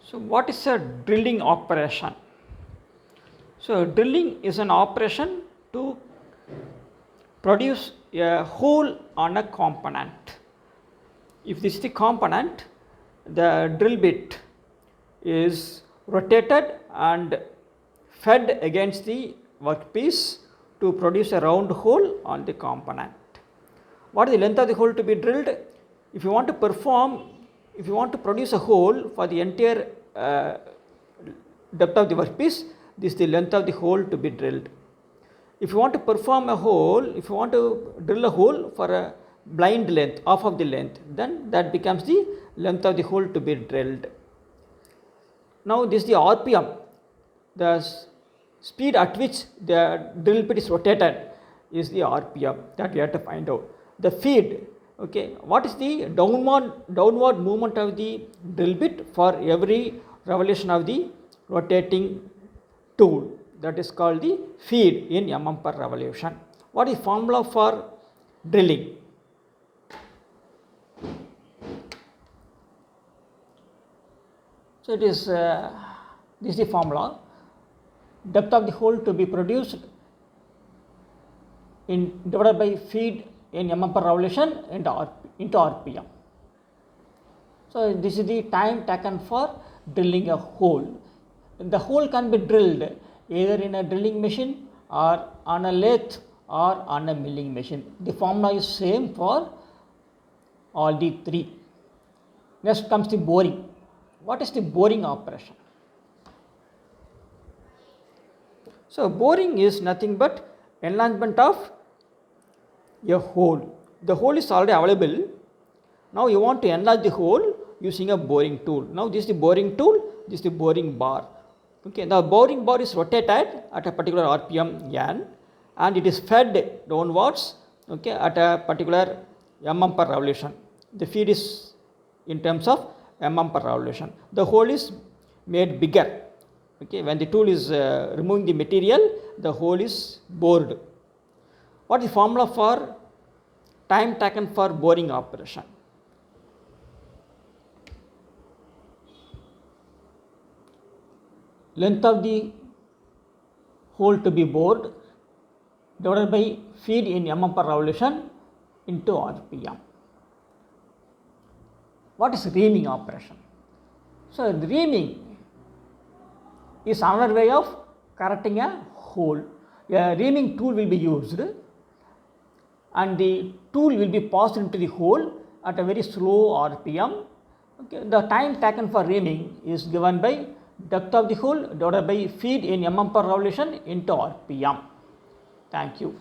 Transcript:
So, what is a drilling operation? So, drilling is an operation to produce a hole on a component. If this is the component, the drill bit is rotated and fed against the workpiece to produce a round hole on the component. What is the length of the hole to be drilled? If you want to produce a hole for the entire depth of the workpiece, this is the length of the hole to be drilled. If you want to drill a hole for a blind length, half of the length, then that becomes the length of the hole to be drilled. Now this is the RPM, the speed at which the drill bit is rotated is the RPM that we have to find out. The feed, okay, what is the downward movement of the drill bit for every revolution of the rotating tool, that is called the feed in mm per revolution. What is formula for drilling? So this is the formula. Depth of the hole to be produced divided by feed in mm per revolution into RPM. So this is the time taken for drilling a hole. The hole can be drilled either in a drilling machine or on a lathe or on a milling machine. The formula is same for all the three. Next comes the boring. What is the boring operation? So boring is nothing but enlargement of a hole. The hole is already available. Now you want to enlarge the hole using a boring tool. Now this is the boring tool, this is the boring bar. Okay, the boring bar is rotated at a particular RPM n and it is fed downwards, okay, at a particular mm per revolution. The feed is in terms of mm per revolution. The hole is made bigger. Okay, when the tool is removing the material, the hole is bored. What is the formula for time taken for boring operation? Length of the hole to be bored divided by feed in mm per revolution into RPM. What is reaming operation? So the reaming is another way of correcting a hole. A reaming tool will be used and the tool will be passed into the hole at a very slow RPM. Okay. The time taken for reaming is given by depth of the hole divided by feed in mm per revolution into RPM. Thank you.